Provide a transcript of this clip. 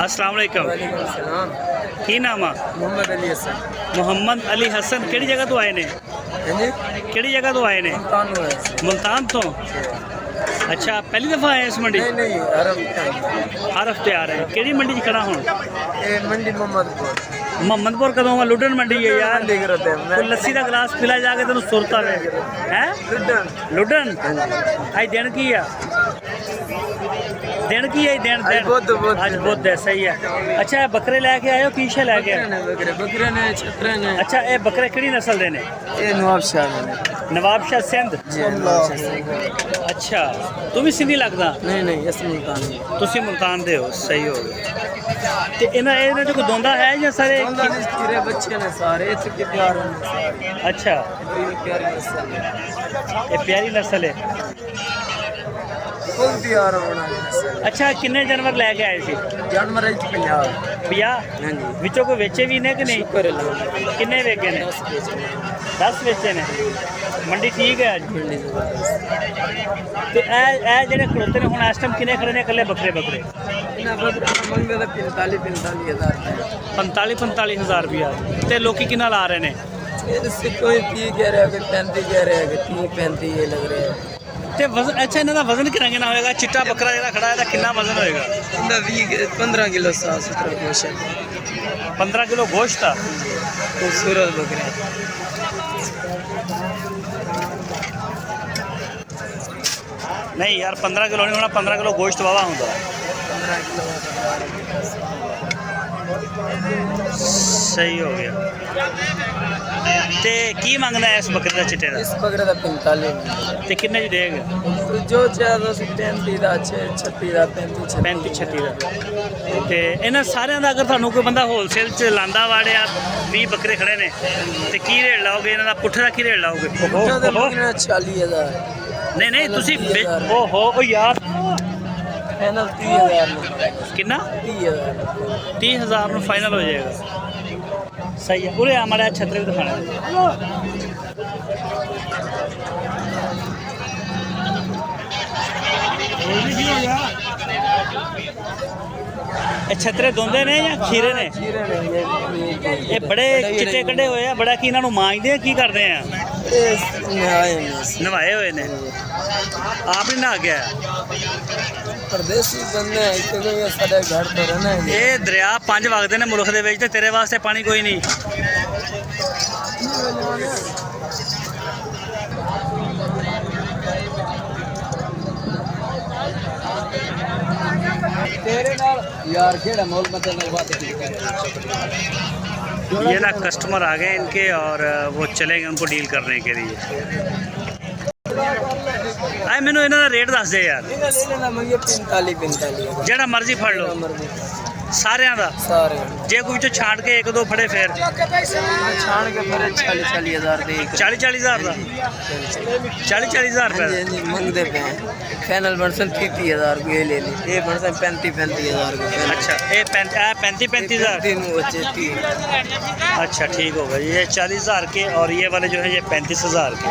अस्सलाम वालेकुम। वालेकुम सलाम। की नाम आ? मोहम्मद अली हसन। मोहम्मद अली हसन किहड़ी जगह तो आए ने? किहड़ी जगह तो आए ने? मुल्तान तो। अच्छा पहली दफ़ा आए इस मंडी? नहीं हर हफ्ते आ रहे हैं। किहड़ी मंडी च खड़ा हूँ? मंडी मोहम्मदपुर। मोहम्मदपुर कदों आ? लुडन मंडी है यार। मैं कोई लस्सी का गिलास पिला जाके तेन सुरता वे हैं? लुडन अज दिन की आ? दिन की है? दिन आज बुध है, सही है। अच्छा बकरे लैके आए हो? की शे लैके आए? बकरे ने छतरे ने। अच्छा ये बकरे किहड़ी नस्ल दे ने? ये नवाब शाह ने। नवाब शाह सिंध। अच्छा तू भी सिंधी लगदा? नहीं असली मुल्तान। तुसी मुल्तान दे हो, सही हो गया। ते इन्हां जो कोई दोंदा है या सारे तेरे बच्चे ने सारे इत्थे के प्यार ने सारे। अच्छा प्यारी नस्ल है। ये प्यारी नस्ल है। फुल प्यार होना। अच्छा किन्ने जानवर लैके आए सी? जानवर है 50। 50 विचों कोई बेचे भी ने कि नहीं? किन्ने वेचे ने? 10 वेचे ने। मंडी ठीक है अज? ते ए जेह्ड़े खड़ोते ने हुण इस टाइम किन्ने खड़े ने कल्ले बकरे? मंगदे 45 हज़ार रुपया। ते लोकी किन्ना ला रहे ने? कोई 30 कह रहा है, कोई 35 कह रहा है, 30 35 ये लग रहे हैं। ते वजन अच्छा इन्हां दा वजन कितना होएगा? चिट्टा बकरा जेह्ड़ा खड़ा है दा कितना वजन होएगा? 15 किलो 7-17 गोश्त। 15 किलो गोश्त था। खूबसूरत बकरा। नहीं यार 15 किलो नहीं होना, 15 किलो गोश्त वावा होंदा। 15 किलो सही हो गया। ते की मंगना है इस बकरे का चिट्टे का? इस बकरे का 45। ते किन्ने च देगा? जो चाहे 35 का 36 का 35 36 का। ते इन्हां सारियां दा अगर थानू कोई बंदा होलसेल च लांदा वाड़े 20 बकरे खड़े ने ते की रेट लाओगे? इन्हां दा पुट्ठे दा की रेट लाओगे? 40,000। नहीं तुसी ओहो ओ यार फाइनल 30,000 कितना? 30,000। 30,000 में फाइनल हो जाएगा। सही है। पूरे हमारे छतरे भी दिखाना है। छतरे धोंदे ने या खीरे ने? ये बड़े चिट्टे कड्डे हुए हैं, बड़ा की इन्हों मांजते हैं की करते हैं? नवाए हुए ने। आप नहीं नहा गया? परदेसी बंदे साडे घर तो रहना है। ये दरिया 5 वगदे ने मुल्क दे विच ते तेरे वास्ते पानी कोई नहीं। यार केड़ा मोल मतलब बात। ये ना कस्टमर आ गए इनके और वो चले गए उनको डील करने के लिए। आए मैनू इन्हों का रेट दस दे यार। 45 जेड़ा मर्जी फड़ लो सारियां दा। जे कोई विचों छांट के 1-2 फड़े फिर छाण के फिर 40,000 दे 40,000 का 40,000 रुपये मंगते पे फाइनल बनसन 30,000 ये ले ली। ये बनसन 35,000 का। अच्छा ये 35,000। तीनों बच्चे 30। अच्छा ठीक होगा। ये 40,000 के और ये वाले जो है ये 35,000 के।